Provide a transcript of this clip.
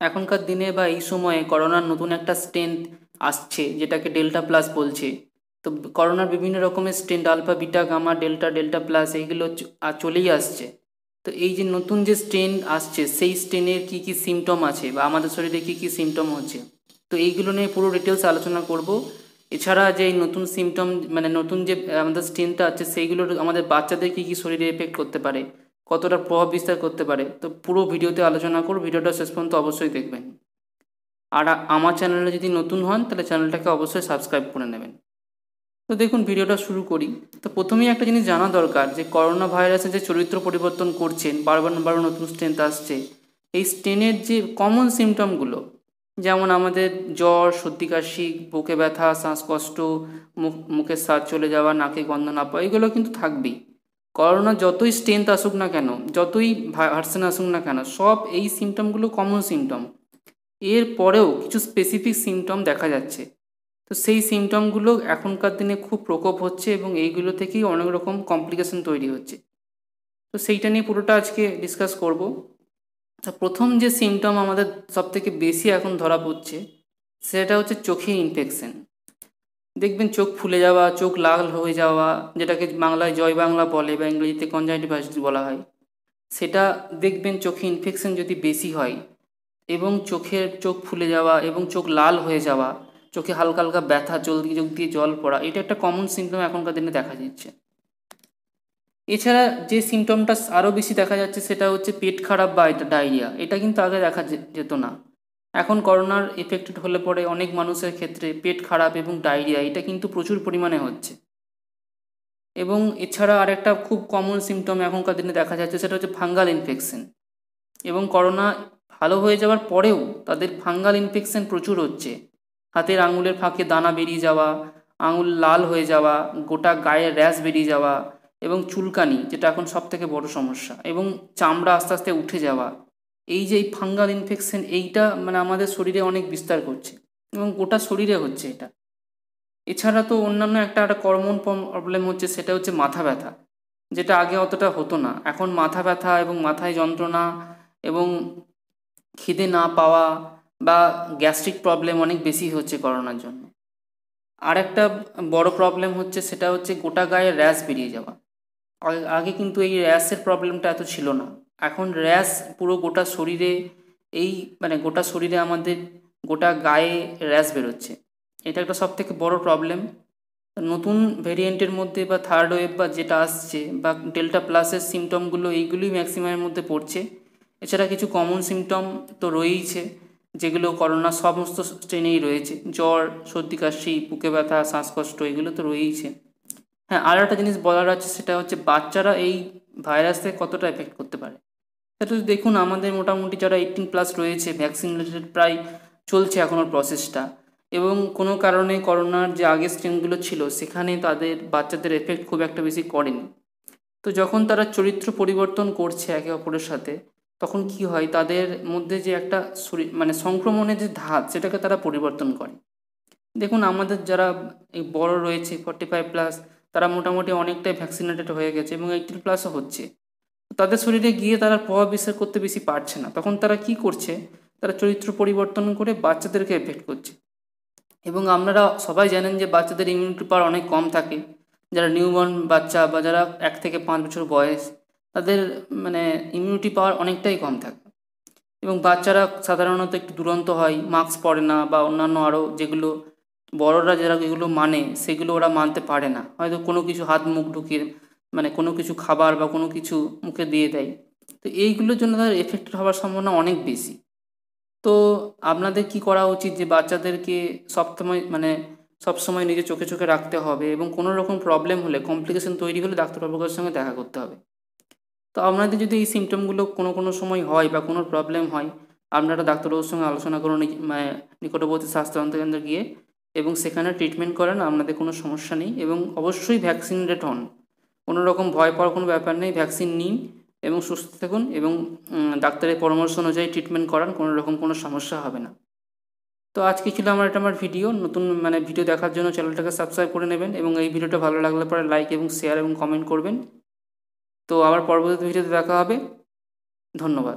এখনকার দিনে বা এই সময়ে করোনার নতুন একটা স্ট্রেন আসছে যেটাকে ডেল্টা প্লাস বলছে। তো করোনার বিভিন্ন রকমের strain alpha beta gamma delta delta plus এইগুলো চলেই আসছে। তো এই যে নতুন যে স্ট্রেন আসছে সেই স্ট্রেনের কি কি সিমটম আছে বা আমাদের শরীরে কি কি সিমটম হচ্ছে, তো এইগুলো নিয়ে পুরো ডিটেলস আলোচনা করব। এছাড়া যে এই নতুন সিমটম মানে নতুন যে আমাদের স্ট্রেনটা আছে সেইগুলো আমাদের বাচ্চাদের কি কি শরীরে এফেক্ট করতে পারে, কতটা প্রভাব বিস্তার করতে পারে, তো পুরো ভিডিওতে আলোচনা করব। ভিডিওটা শেষ পর্যন্ত অবশ্যই দেখবেন। আর আমার চ্যানেলে যদি নতুন হন তাহলে চ্যানেলটাকে অবশ্যই সাবস্ক্রাইব করে নেবেন। তো দেখুন, ভিডিওটা শুরু করি। তো প্রথমেই একটা জিনিস জানা দরকার যে করোনা ভাইরাসের যে চরিত্র পরিবর্তন করছেন, বারবার বারবার নতুন স্ট্রেন আসছে, এই স্ট্রেনের যে কমন সিমটমগুলো, যেমন আমাদের জ্বর, সর্দি কাশি, বুকে ব্যথা, শ্বাসকষ্ট, মুখের স্বাদ চলে যাওয়া, নাকে গন্ধ না পাওয়া, এগুলো কিন্তু থাকবেই। করোনা যতই স্ট্রেন্থ আসুক না কেন, যতই ভার্সন আসুক না কেন, সব এই সিমটমগুলো কমন সিমটম। এর পরেও কিছু স্পেসিফিক সিমটম দেখা যাচ্ছে। তো সেই সিমটমগুলো এখনকার দিনে খুব প্রকোপ হচ্ছে এবং এইগুলো থেকেই অনেক রকম কমপ্লিকেশন তৈরি হচ্ছে। তো সেইটা নিয়ে পুরোটা আজকে ডিসকাস করব। তো প্রথম যে সিমটম আমাদের সবথেকে বেশি এখন ধরা পড়ছে সেটা হচ্ছে চোখে ইনফেকশন। দেখবেন চোখ ফুলে যাওয়া, চোখ লাল হয়ে যাওয়া, যেটাকে বাংলায় জয় বাংলা বলে বা ইংরেজিতে কনজাংটিভাইটিস বলা হয়, সেটা দেখবেন চোখে ইনফেকশন যদি বেশি হয় এবং চোখ ফুলে যাওয়া এবং চোখ লাল হয়ে যাওয়া, চোখে হালকা হালকা ব্যথা, চোখ দিয়ে জল পড়া, এটা একটা কমন সিমটম এখনকার দিনে দেখা যাচ্ছে। এছাড়া যে সিমটমটা আরও বেশি দেখা যাচ্ছে সেটা হচ্ছে পেট খারাপ বা এটা ডায়রিয়া। এটা কিন্তু আগে দেখা যেত না। এখন করোনার এফেক্টেড হলে পরে অনেক মানুষের ক্ষেত্রে পেট খারাপ এবং ডায়রিয়া এটা কিন্তু প্রচুর পরিমাণে হচ্ছে। এবং এছাড়া আরেকটা খুব কমন সিমটম এখনকার দিনে দেখা যাচ্ছে সেটা হচ্ছে ফাঙ্গাল ইনফেকশন। এবং করোনা ভালো হয়ে যাওয়ার পরেও তাদের ফাঙ্গাল ইনফেকশন প্রচুর হচ্ছে। হাতের আঙুলের ফাঁকে দানা বেরিয়ে যাওয়া, আঙুল লাল হয়ে যাওয়া, গোটা গায়ে র্যাশ বেরিয়ে যাওয়া এবং চুলকানি, যেটা এখন সবথেকে বড় সমস্যা, এবং চামড়া আস্তে আস্তে উঠে যাওয়া। এই যে এই ফাঙ্গাল ইনফেকশন, এইটা মানে আমাদের শরীরে অনেক বিস্তার করছে এবং গোটা শরীরে হচ্ছে এটা। এছাড়া তো অন্যান্য একটা কমন প্রবলেম হচ্ছে সেটা হচ্ছে মাথা ব্যথা, যেটা আগে অতটা হতো না। এখন মাথা ব্যথা এবং মাথায় যন্ত্রণা এবং খিদে না পাওয়া বা গ্যাস্ট্রিক প্রবলেম অনেক বেশি হচ্ছে করোনার জন্য। আর একটা বড় প্রবলেম হচ্ছে সেটা হচ্ছে গোটা গায়ে র্যাশ বেরিয়ে যাওয়া। আগে কিন্তু এই র্যাশের প্রবলেমটা এত ছিল না। এখন র্যাশ পুরো গোটা শরীরে, এই মানে গোটা শরীরে আমাদের গোটা গায়ে র্যাশ বেরোচ্ছে। এটা একটা সবথেকে বড় প্রবলেম। নতুন ভেরিয়েন্টের মধ্যে বা থার্ড ওয়েভ বা যেটা আসছে বা ডেল্টা প্লাসের সিমটমগুলো এইগুলোই ম্যাক্সিমামের মধ্যে পড়ছে। এছাড়া কিছু কমন সিমটম তো রয়েইছে, যেগুলো করোনা সমস্ত স্ট্রেনেই রয়েছে। জ্বর, সর্দি কাশি, বুকে ব্যথা, শ্বাসকষ্ট, এগুলো তো রয়েইছে। হ্যাঁ, আর একটা জিনিস বলার আছে সেটা হচ্ছে বাচ্চারা এই ভাইরাস থেকে কতটা এফেক্ট করতে পারে। সেটা তো দেখুন, আমাদের মোটামুটি যারা 18+ রয়েছে, ভ্যাকসিন রিলেটেড প্রায় চলছে এখনও প্রসেসটা, এবং কোনো কারণে করোনার যে আগের স্ট্রেনগুলো ছিল সেখানে তাদের বাচ্চাদের এফেক্ট খুব একটা বেশি করেনি। তো যখন তারা চরিত্র পরিবর্তন করছে একে অপরের সাথে, তখন কি হয়, তাদের মধ্যে যে একটা শরীর মানে সংক্রমণের যে ধাপ সেটাকে তারা পরিবর্তন করে। দেখুন, আমাদের যারা এই বড় রয়েছে 45+, তারা মোটামুটি অনেকটাই ভ্যাকসিনেটেড হয়ে গেছে এবং 18+ও হচ্ছে। তাদের শরীরে গিয়ে তারা প্রভাব বিস্তার করতে বেশি পারছে না, তখন তারা কি করছে, তারা চরিত্র পরিবর্তন করে বাচ্চাদেরকে এফেক্ট করছে। এবং আপনারা সবাই জানেন যে বাচ্চাদের ইমিউনিটি পাওয়ার অনেক কম থাকে। যারা নিউবর্ন বাচ্চা বা যারা 1 থেকে 5 বছর বয়স, তাদের মানে ইমিউনিটি পাওয়ার অনেকটাই কম থাকে। এবং বাচ্চারা সাধারণত একটু দুরন্ত হয়, মাস্ক পরে না বা অন্যান্য আরও যেগুলো বড়রা যারা এগুলো মানে সেগুলো ওরা মানতে পারে না, হয়তো কোনো কিছু হাত মুখ ঢুকিয়ে মানে কোনো কিছু খাবার বা কোনো কিছু মুখে দিয়ে দেয়। তো এইগুলোর জন্য তাদের এফেক্টেড হওয়ার সম্ভাবনা অনেক বেশি। তো আপনাদের কি করা উচিত যে বাচ্চাদেরকে সবসময় মানে সবসময় নিজের চোখে চোখে রাখতে হবে এবং কোনো রকম প্রবলেম হলে, কমপ্লিকেশন তৈরি হলে ডাক্তারবাবুর সঙ্গে দেখা করতে হবে। তো আপনাদের যদি এই সিমটমগুলো কোনো কোনো সময় হয় বা কোনো প্রবলেম হয়, আপনারা ডাক্তারবাবুর সঙ্গে আলোচনা করুন মানে নিকটবর্তী স্বাস্থ্য কেন্দ্রে গিয়ে, এবং সেখানে ট্রিটমেন্ট করেন, আপনাদের কোনো সমস্যা নেই। এবং অবশ্যই ভ্যাকসিনেটেড হন, কোনো রকম ভয় পাওয়ার কোনো ব্যাপার নেই। ভ্যাকসিন নিন এবং সুস্থ থাকুন এবং ডাক্তারের পরামর্শ অনুযায়ী ট্রিটমেন্ট করান, কোনো রকম কোনো সমস্যা হবে না। তো আজকে ছিল আমার ভিডিও। নতুন মানে ভিডিও দেখার জন্য চ্যানেলটাকে সাবস্ক্রাইব করে নেবেন এবং এই ভিডিওটা ভালো লাগলে পরে লাইক এবং শেয়ার এবং কমেন্ট করবেন। তো আবার পরবর্তী ভিডিওতে দেখা হবে। ধন্যবাদ।